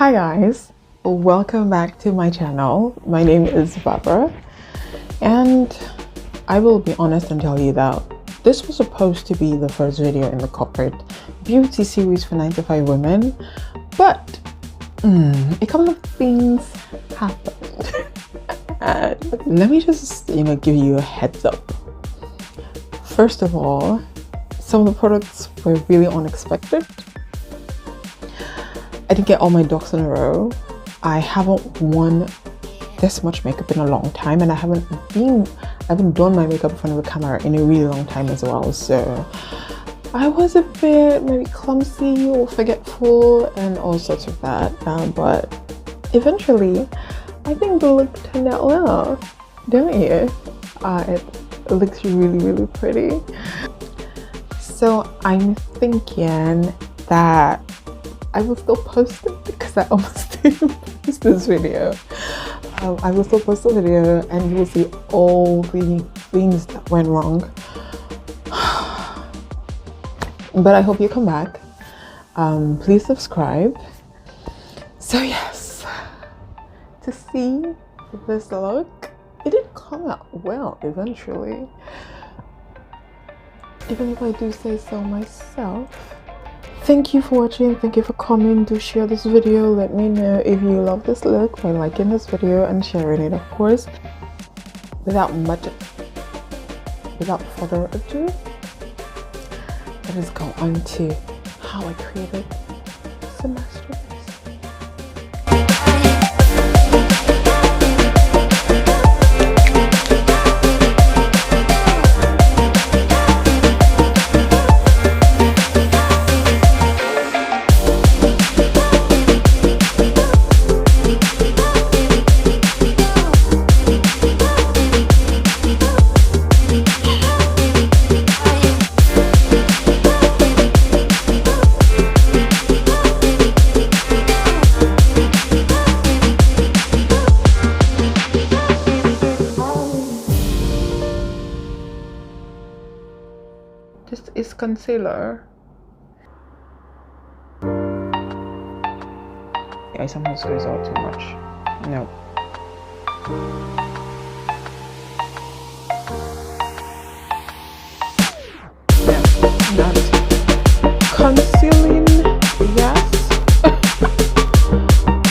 Hi guys, welcome back to my channel. My name is Barbara and I will be honest and tell you that this was supposed to be the first video in the corporate beauty series for 9 to 5 women, but a couple of things happened. And let me just give you a heads up. First of all, some of the products were really unexpected. I didn't get all my ducks in a row. I haven't worn this much makeup in a long time, and I haven't done my makeup in front of a camera in a really long time as well. So I was a bit maybe clumsy or forgetful and all sorts of that. But eventually, I think the look turned out well, don't you? It looks really pretty. So I'm thinking that I will still post it because I almost didn't post this video. I will still post the video and you will see all the things that went wrong. But I hope you come back. Please subscribe. So yes, to see this look, it did come out well eventually. Even if I do say so myself. Thank you for watching, thank you for coming. Do share this video. Let me know if you love this look by liking this video and sharing it, of course. Without further ado, let us go on to how I created the masterpiece. This is concealer. I sometimes squeeze out too much. No. Yeah, not concealing, yes,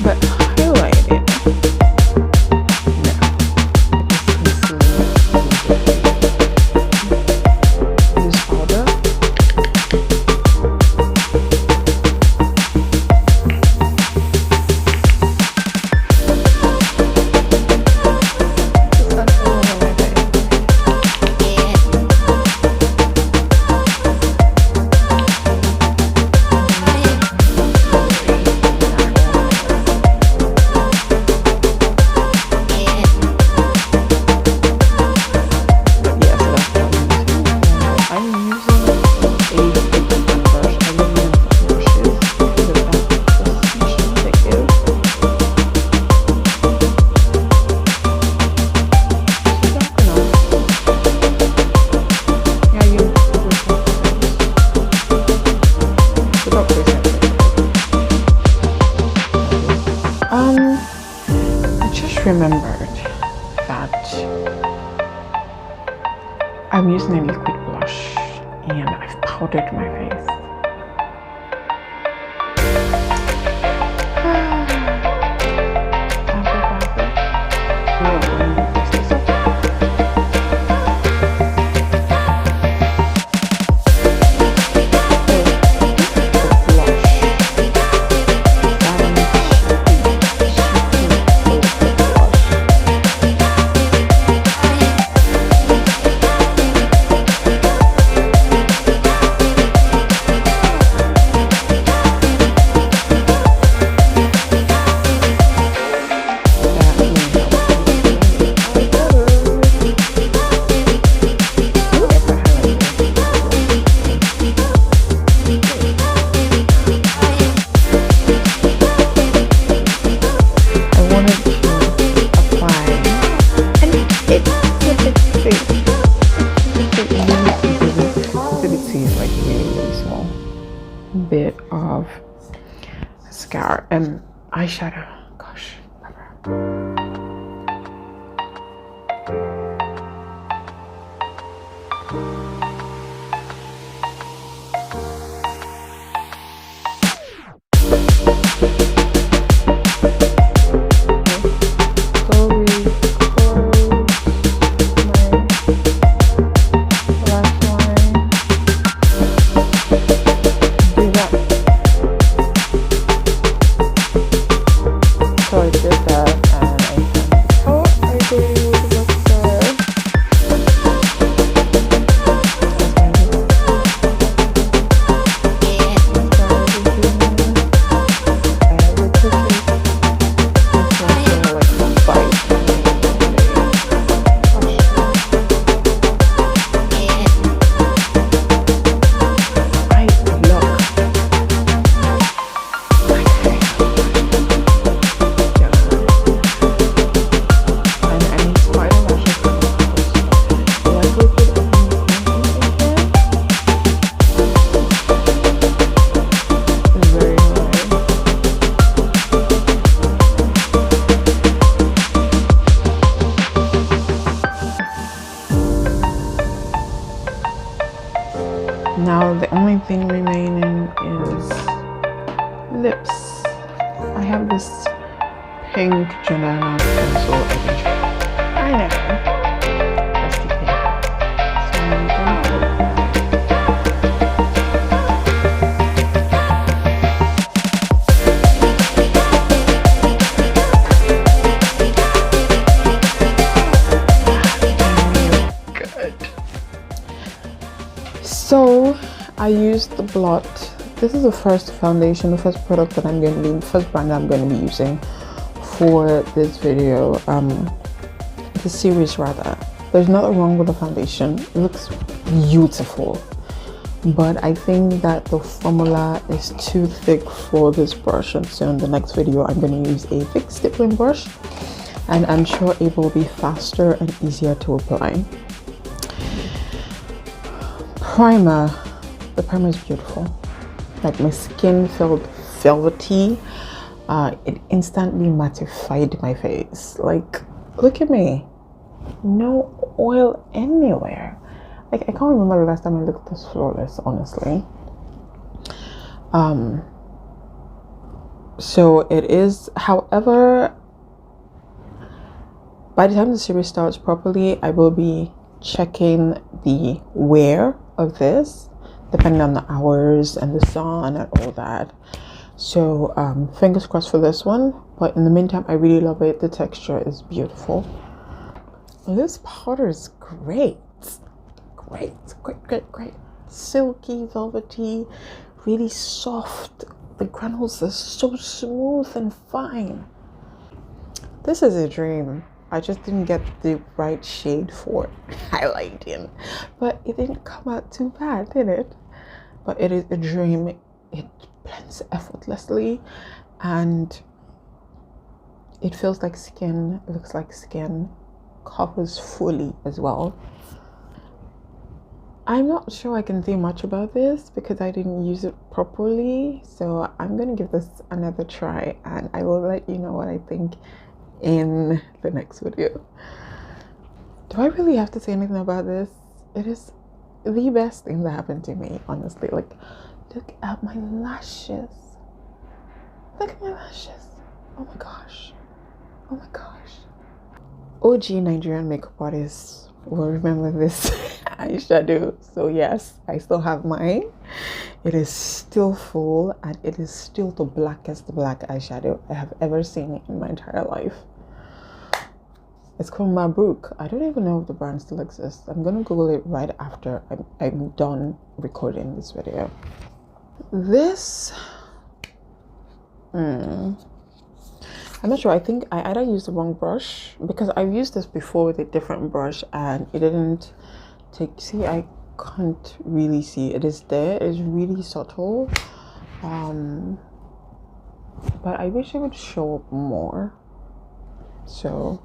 but highlighting. I just remembered that I'm using a liquid blush and I've powdered my face. bit of mascara, and eyeshadow. Gosh, now the only thing remaining is lips. I have this pink Janana pencil edition. I know. That's the pink. So I'm gonna put good. So I used the blot. This is the first foundation, the first product that I'm going to be, first brand I'm going to be using for this video, the series rather. There's nothing wrong with the foundation. It looks beautiful, but I think that the formula is too thick for this brush, and so in the next video I'm going to use a thick stippling brush, and I'm sure it will be faster and easier to apply. Primer. The primer is beautiful. Like, my skin felt velvety. It instantly mattified my face. Like, look at me. No oil anywhere. Like, I can't remember the last time I looked this flawless, honestly. So it is, however, by the time the series starts properly, I will be checking the wear of this, depending on the hours and the sun and all that. So fingers crossed for this one, but in the meantime I really love it. The texture is beautiful. This powder is great. Great. Silky, velvety, really soft. The granules are so smooth and fine. This is a dream. I just didn't get the right shade for highlighting, but it didn't come out too bad, did it? But it is a dream. It blends effortlessly and it feels like skin, it looks like skin, covers fully as well. I'm not sure I can say much about this because I didn't use it properly, so I'm gonna give this another try and I will let you know what I think in the next video. Do I really have to say anything about this? It is the best thing that happened to me, honestly. Like, look at my lashes. Look at my lashes. Oh my gosh. OG Nigerian makeup artists will remember this eyeshadow. So yes, I still have mine. It is still full and it is still the blackest black eyeshadow I have ever seen in my entire life. It's called Mabrook. I don't even know if the brand still exists. I'm gonna Google it right after I'm done recording this video. This, I'm not sure. I think I either used the wrong brush because I've used this before with a different brush and it didn't take, see, I can't really see. It is there. It's really subtle. But I wish it would show up more. So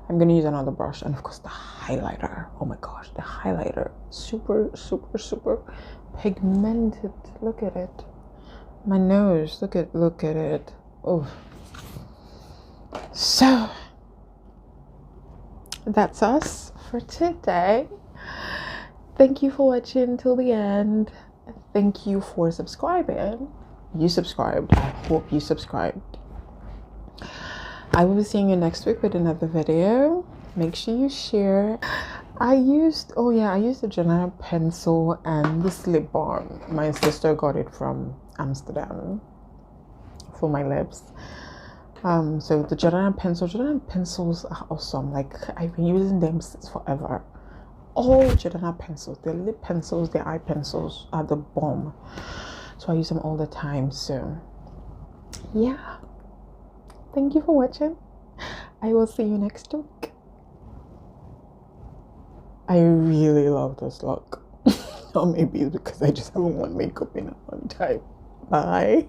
I'm gonna use another brush, and of course the highlighter. Oh my gosh, the highlighter, super pigmented. Look at it. My nose, look at it. Oh, So that's us for today. Thank you for watching till the end. Thank you for subscribing. You subscribed. I hope you subscribed. I will be seeing you next week with another video. Make sure you share. I used the Janina pencil and this lip balm. My sister got it from Amsterdam for my lips. So the Janina pencils are awesome. Like, I've been using them since forever. All Janina pencils, the lip pencils, the eye pencils are the bomb. So I use them all the time. So yeah, thank you for watching. I will see you next week. I really love this look. Or maybe it's because I just haven't worn makeup in a long time. Bye.